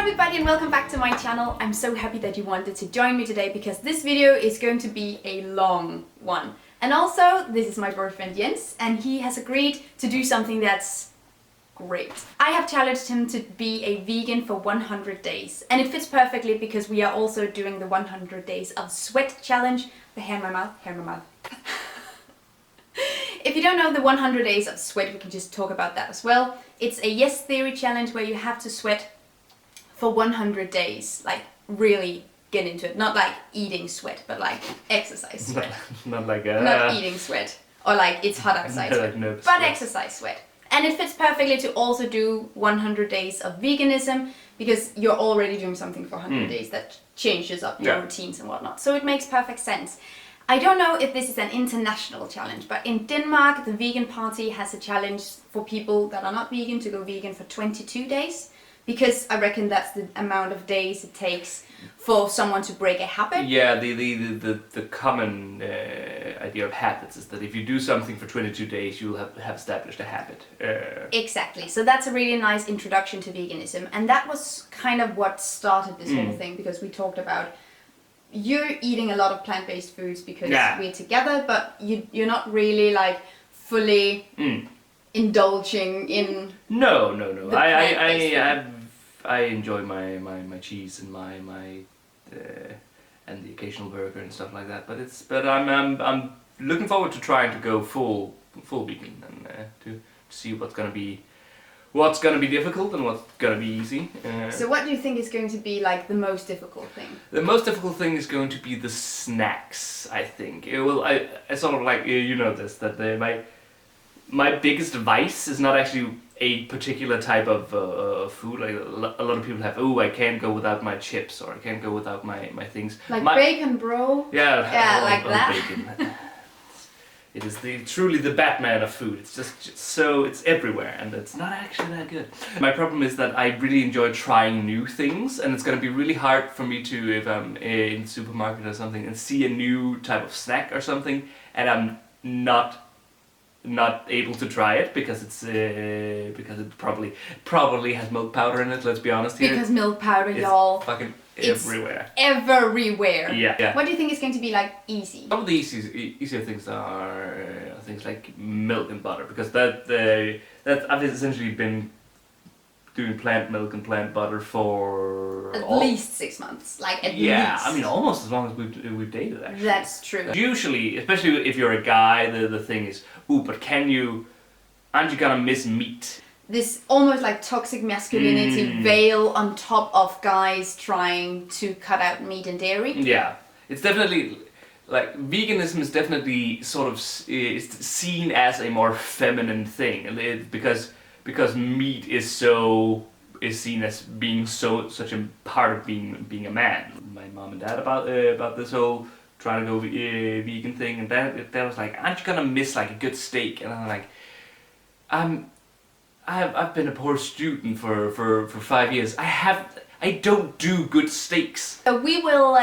everybody and welcome back to my channel. I'm so happy that you wanted to join me today because this video is going to be a long one. And also, this is my boyfriend Jens and he has agreed to do something that's great. I have challenged him to be a vegan for 100 days and it fits perfectly because we are also doing the 100 days of sweat challenge. The hair in my mouth. If you don't know the 100 days of sweat, we can just talk about that as well. It's a yes theory challenge where you have to sweat for 100 days, like really get into it. Not like eating sweat, but like exercise sweat. Not eating sweat, or like it's hot outside sweat, but sweat. Exercise sweat. And it fits perfectly to also do 100 days of veganism because you're already doing something for 100 days that changes up your routines and whatnot. So it makes perfect sense. I don't know if this is an international challenge, but in Denmark, the Vegan Party has a challenge for people that are not vegan to go vegan for 22 days. Because I reckon that's the amount of days it takes for someone to break a habit. Yeah, the common idea of habits is that if you do something for 22 days, you'll have established a habit. Exactly. So that's a really nice introduction to veganism. And that was kind of what started this whole thing, because we talked about you're eating a lot of plant-based foods because we're together, but you're not really like fully indulging in I enjoy my cheese and my and the occasional burger and stuff like that, but I'm looking forward to trying to go full vegan and to see what's gonna be difficult and what's gonna be easy. So what do you think is going to be like the most difficult thing? The most difficult thing is going to be the snacks, I think. I sort of like, you know this, that my biggest vice is not actually a particular type of food. Like a lot of people have, oh, I can't go without my chips, or I can't go without my things. Like bacon, bro. Yeah, like that. Bacon. It is truly the Batman of food. It's just so, it's everywhere, and it's not actually that good. My problem is that I really enjoy trying new things, and it's gonna be really hard for me to, if I'm in the supermarket or something, and see a new type of snack or something, and I'm not able to try it because it probably has milk powder in it. Let's be honest here. Because milk powder, y'all, fucking everywhere. Everywhere. Yeah. What do you think is going to be like easy? Some of the easier things are things like milk and butter, because that I've essentially been doing plant milk and plant butter for at least 6 months, like at least. Yeah, I mean almost as long as we've dated actually. That's true. Usually, especially if you're a guy, the thing is, ooh, but aren't you gonna miss meat? This almost like toxic masculinity veil on top of guys trying to cut out meat and dairy. Yeah, it's definitely like veganism is definitely sort of is seen as a more feminine thing, because meat is seen as being such a part of being a man. My mom and dad about this whole trying to go vegan thing, and that was like, aren't you gonna miss like a good steak? And I'm like, I've been a poor student for 5 years. I don't do good steaks. So we will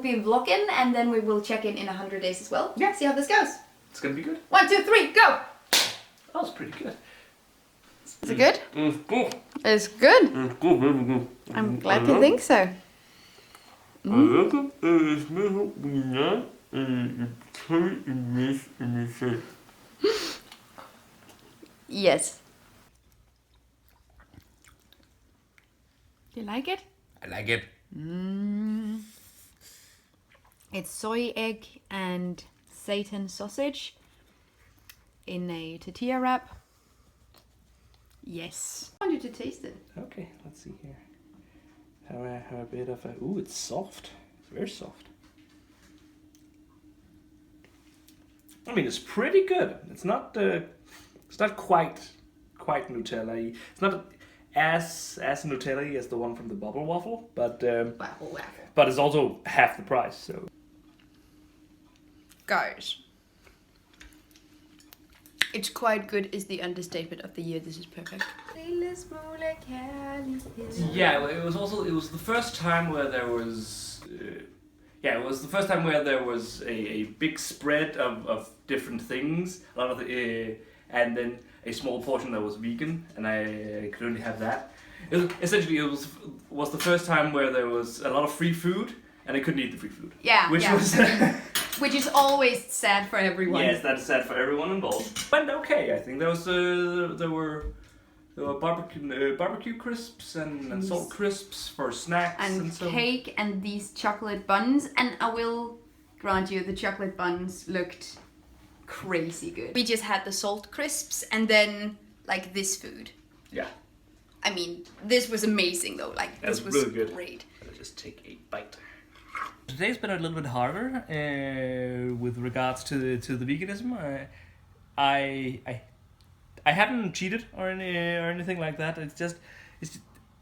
be vlogging, and then we will check in 100 days as well. Yeah. See how this goes. It's gonna be good. 1, 2, 3, go! That was pretty good. Is it good? It's good. It's good. It's good, very good. I'm glad you think so. Yes. Do you like it? I like it. It's soy egg and seitan sausage in a tortilla wrap. Yes. I want you to taste it. Okay, let's see here. Have a bit of a. Ooh, it's soft. It's very soft. I mean, it's pretty good. It's not. It's not quite Nutella-y. It's not as Nutella-y as the one from the Bubble Waffle, but but it's also half the price. So, guys, it's quite good is the understatement of the year. This is perfect. Yeah, it was the first time where there was it was the first time where there was a big spread of different things, a lot of and then a small portion that was vegan, and I could only have that. Essentially, it was the first time where there was a lot of free food, and I couldn't eat the free food. Yeah, which yeah. was Which is always sad for everyone. yes, that's sad for everyone involved. Went okay. I think there were barbecue crisps and salt crisps for snacks and so. cake and these chocolate buns, and I will grant you the chocolate buns looked crazy good. We just had the salt crisps and then like this food. Yeah. I mean, this was amazing though. Like That this was really good. great. I'll just take a bite. Today's been a little bit harder with regards to the veganism. I haven't cheated or anything like that. I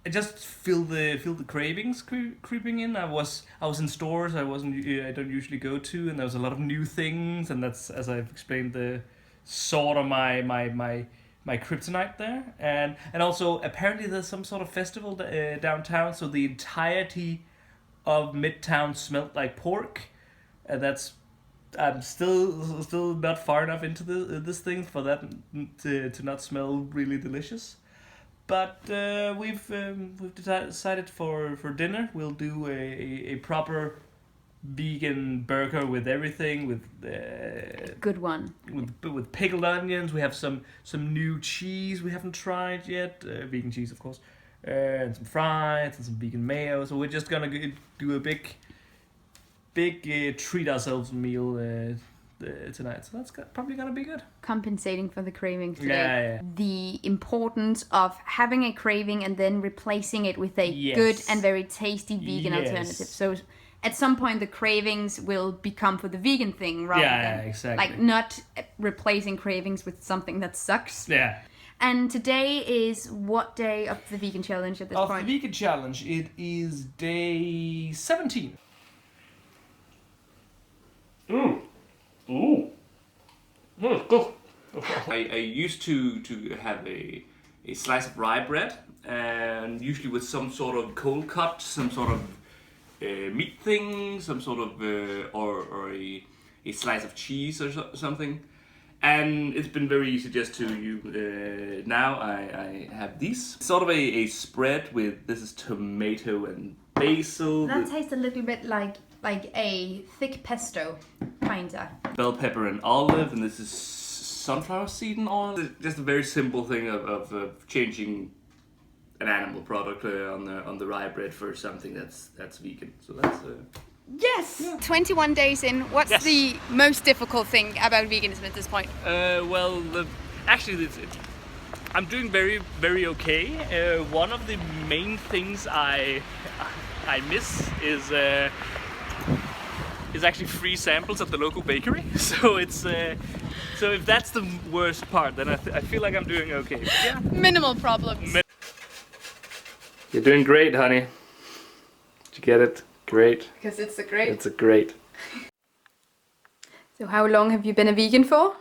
just feel the cravings creeping in. I was in stores I don't usually go to, and there was a lot of new things, and that's, as I've explained, the sort of my kryptonite there. And also apparently there's some sort of festival downtown, so the entirety of Midtown smelled like pork, and I'm still not far enough into this thing for that to not smell really delicious. But we've decided for dinner we'll do a proper vegan burger with everything, with Good one. with pickled onions. We have some new cheese we haven't tried yet, vegan cheese of course, and some fries and some vegan mayo. So we're just gonna do a big treat ourselves meal tonight. So that's probably gonna be good. Compensating for the cravings today. Yeah. The importance of having a craving and then replacing it with a Yes. good and very tasty vegan Yes. alternative. So at some point the cravings will become for the vegan thing rather Yeah, than exactly. like not replacing cravings with something that sucks. Yeah. And today is what day of the vegan challenge at this Of point? the vegan challenge, it is day 17. Ooh. That's good. I used to have a slice of rye bread, and usually with some sort of cold cut, some sort of meat thing, some sort of or a slice of cheese or something. And it's been very easy just to now I have these sort of a spread with, this is tomato and basil. That tastes a little bit like a thick pesto, kinda. Bell pepper and olive, and this is sunflower seed and oil. It's just a very simple thing of changing an animal product on the rye bread for something that's vegan. So that's Yes! Yeah. 21 days in, what's Yes. the most difficult thing about veganism at this point? well, actually, I'm doing very, very okay. One of the main things I miss is actually free samples at the local bakery. So it's so if that's the worst part, then I feel like I'm doing okay. Yeah. Minimal problems. You're doing great, honey. Did you get it? Great. Because it's a great. It's a great. So how long have you been a vegan for?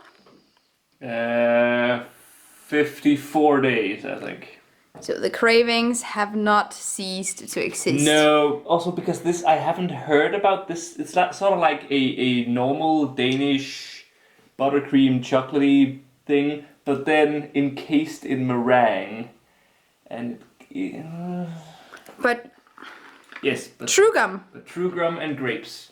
54 days, I think. So the cravings have not ceased to exist. No, also because this, I haven't heard about this. It's sort of like a normal Danish buttercream chocolatey thing, but then encased in meringue. And But yes, but true gum. true gum and grapes.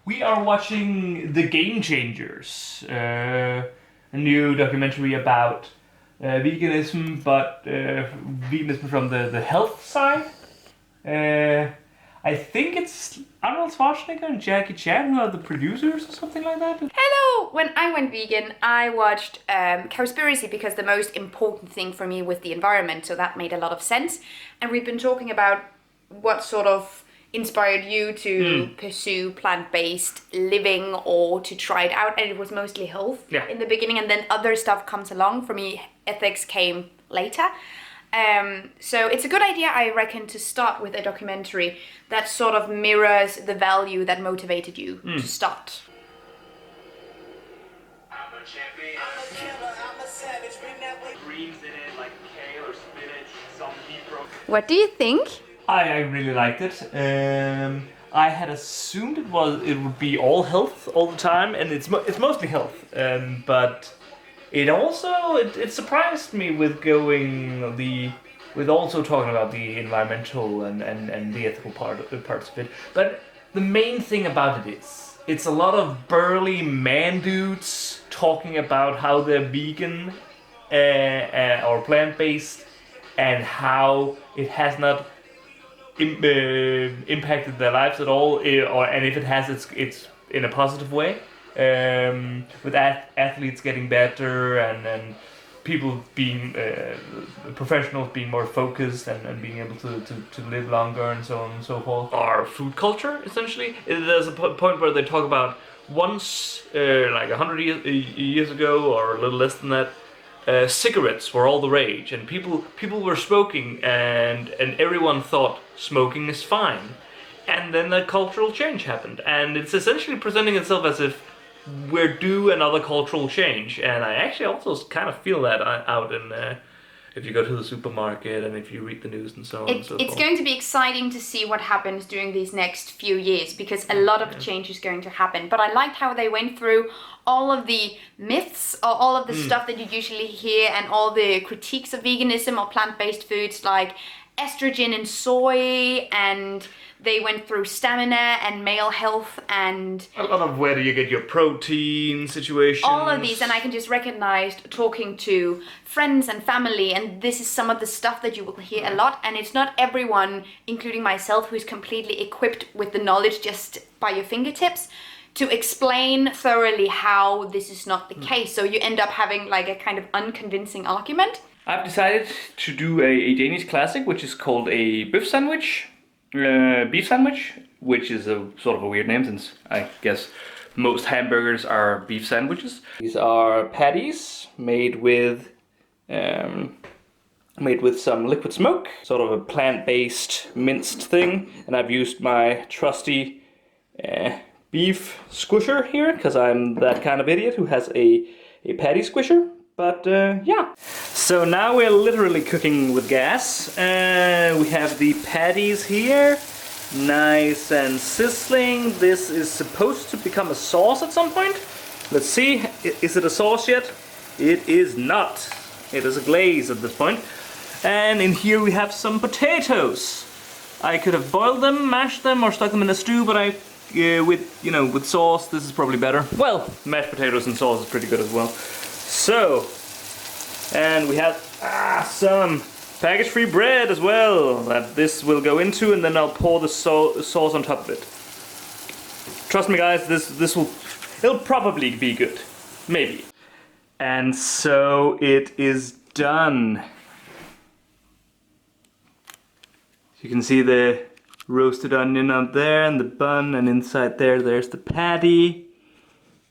We are watching The Game Changers, a new documentary about veganism, but veganism from the health side. I think it's Arnold Schwarzenegger and Jackie Chan who are the producers or something like that. Hello! When I went vegan, I watched Cowspiracy because the most important thing for me was the environment, so that made a lot of sense. And we've been talking about what sort of inspired you to pursue plant-based living or to try it out, and it was mostly health in the beginning, and then other stuff comes along. For me, ethics came later. So it's a good idea, I reckon, to start with a documentary that sort of mirrors the value that motivated you to start. I'm a champion. I'm a killer. I'm a savage. Bring that way. Greens in it, like kale or spinach, some beef broth. What do you think? I really liked it. I had assumed it would be all health all the time, and it's mostly health. But it also it surprised me with with also talking about the environmental and the ethical parts of it. But the main thing about it is it's a lot of burly man dudes talking about how they're vegan or plant-based and how it has not impacted their lives at all, and if it has, it's in a positive way. With athletes getting better and people being professionals being more focused and being able to live longer and so on and so forth. Our food culture, essentially, there's a point where they talk about once, like 100 years ago or a little less than that, cigarettes were all the rage, and people were smoking, and everyone thought smoking is fine. And then a cultural change happened, and it's essentially presenting itself as if we're due another cultural change. And I actually also kind of feel that out in if you go to the supermarket and if you read the news and so on and so forth. It's going to be exciting to see what happens during these next few years, because a lot of change is going to happen. But I liked how they went through all of the myths or all of the stuff that you usually hear and all the critiques of veganism or plant-based foods, like estrogen in soy, and they went through stamina and male health and a lot of where do you get your protein situations. All of these, and I can just recognize talking to friends and family, and this is some of the stuff that you will hear a lot, and it's not everyone, including myself, who's completely equipped with the knowledge just by your fingertips to explain thoroughly how this is not the case. So you end up having like a kind of unconvincing argument. I've decided to do a Danish classic, which is called a beef sandwich, which is a sort of a weird name since I guess most hamburgers are beef sandwiches. These are patties made with some liquid smoke, sort of a plant-based minced thing, and I've used my trusty beef squisher here because I'm that kind of idiot who has a patty squisher. But yeah, so now we're literally cooking with gas. We have the patties here, nice and sizzling. This is supposed to become a sauce at some point. Let's see, is it a sauce yet? It is not. It is a glaze at this point. And in here we have some potatoes. I could have boiled them, mashed them, or stuck them in a stew, but with sauce, this is probably better. Well, mashed potatoes and sauce is pretty good as well. So, and we have some package-free bread as well that this will go into, and then I'll pour the sauce on top of it. Trust me, guys, it'll probably be good, maybe. And so it is done. You can see the roasted onion up there and the bun, and inside there's the patty.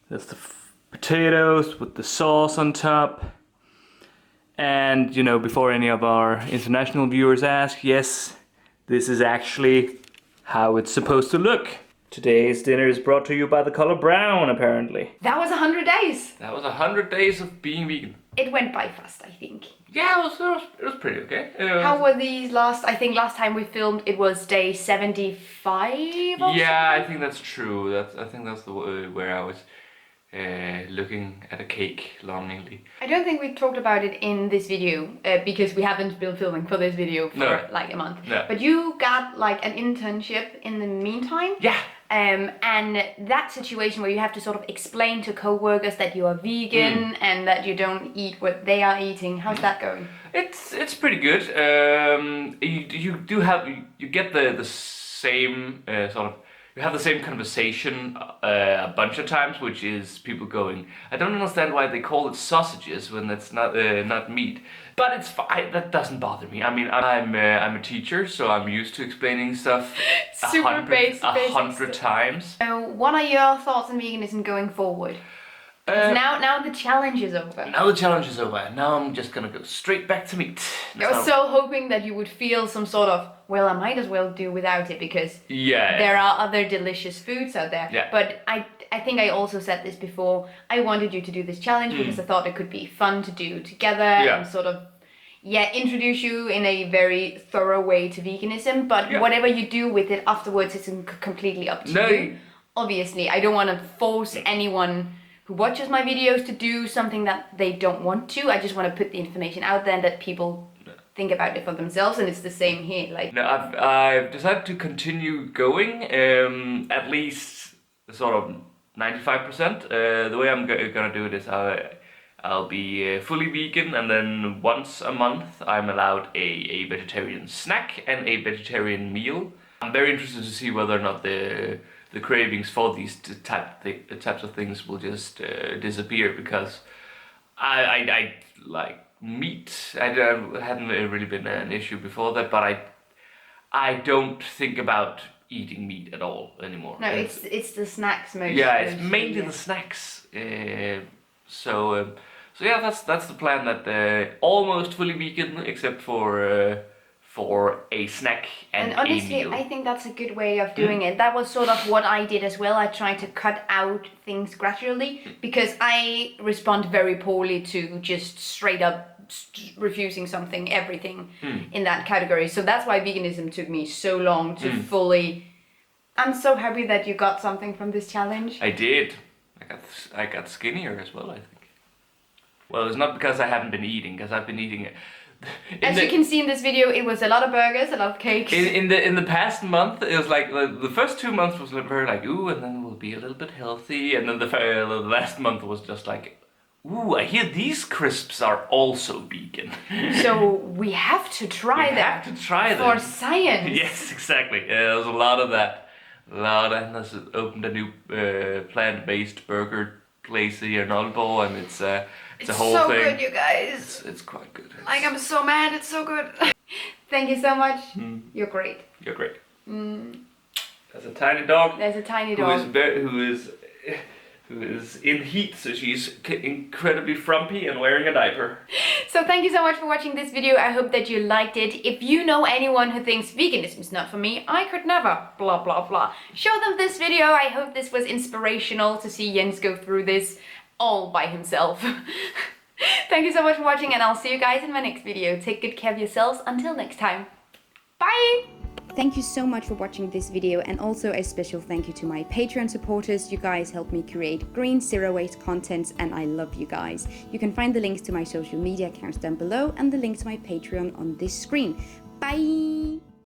That's the potatoes with the sauce on top. And before any of our international viewers ask, yes, this is actually how it's supposed to look. Today's dinner is brought to you by the color brown, apparently. That was 100 days. That was 100 days of being vegan. It went by fast, I think. Yeah, it was pretty okay. How were these last time we filmed, it was day 75 or Yeah, I think that's true. I think that's the where I was looking at a cake longingly. I don't think we talked about it in this video because we haven't been filming for this video for like a month. No. But you got like an internship in the meantime. Yeah. And that situation where you have to sort of explain to co-workers that you are vegan and that you don't eat what they are eating. How's that going? It's pretty good. You get the same you have the same conversation a bunch of times, which is people going, I don't understand why they call it sausages when it's not meat. But it's fine. That doesn't bother me. I mean, I'm a teacher, so I'm used to explaining stuff Super 100 times. So what are your thoughts on veganism going forward? Now the challenge is over. Now the challenge is over. Now I'm just gonna go straight back to meat. I was so hoping that you would feel some sort of, well, I might as well do without it because there are other delicious foods out there. Yeah. But I think I also said this before. I wanted you to do this challenge because I thought it could be fun to do together and sort of introduce you in a very thorough way to veganism. But whatever you do with it afterwards is completely up to you. Obviously, I don't want to force anyone who watches my videos to do something that they don't want to. I just want to put the information out there and let people think about it for themselves, and it's the same here. Like, no, I've decided to continue going, at least sort of 95%. The way I'm gonna do it is I'll be fully vegan, and then once a month I'm allowed a vegetarian snack and a vegetarian meal. I'm very interested to see whether or not the cravings for these types of things will just disappear, because I like meat. I hadn't really been an issue before that, but I don't think about eating meat at all anymore. no, it's the snacks mostly. Yeah, it's mainly the snacks. So yeah, that's the plan. That almost fully vegan, except for a snack and honestly, a meal. I think that's a good way of doing it. That was sort of what I did as well. I tried to cut out things gradually because I respond very poorly to just straight up refusing something, everything in that category. So that's why veganism took me so long to fully. I'm so happy that you got something from this challenge. I did. I got skinnier as well, I think. Well, it's not because I haven't been eating, because I've been eating it. As you can see in this video, it was a lot of burgers, a lot of cakes. In the past month, it was like the first 2 months was very like, ooh, and then we'll be a little bit healthy, and then the last month was just like, ooh, I hear these crisps are also vegan. So we have to try them. We have to try them. For science. Yes, exactly. There was a lot of that. And has opened a new plant-based burger place here in Aalborg, and it's a whole so thing. Good, you guys. It's quite good. Like, I'm so mad. It's so good. Thank you so much. You're great. You're great. There's a tiny dog. There's a tiny dog. Who is in heat, so she's incredibly frumpy and wearing a diaper. So thank you so much for watching this video. I hope that you liked it. If you know anyone who thinks veganism is not for me, I could never, blah blah blah, show them this video. I hope this was inspirational to see Jens go through this all by himself. Thank you so much for watching, and I'll see you guys in my next video. Take good care of yourselves. Until next time. Bye! Thank you so much for watching this video, and also a special thank you to my Patreon supporters. You guys help me create green, zero-waste content, and I love you guys. You can find the links to my social media accounts down below and the link to my Patreon on this screen. Bye!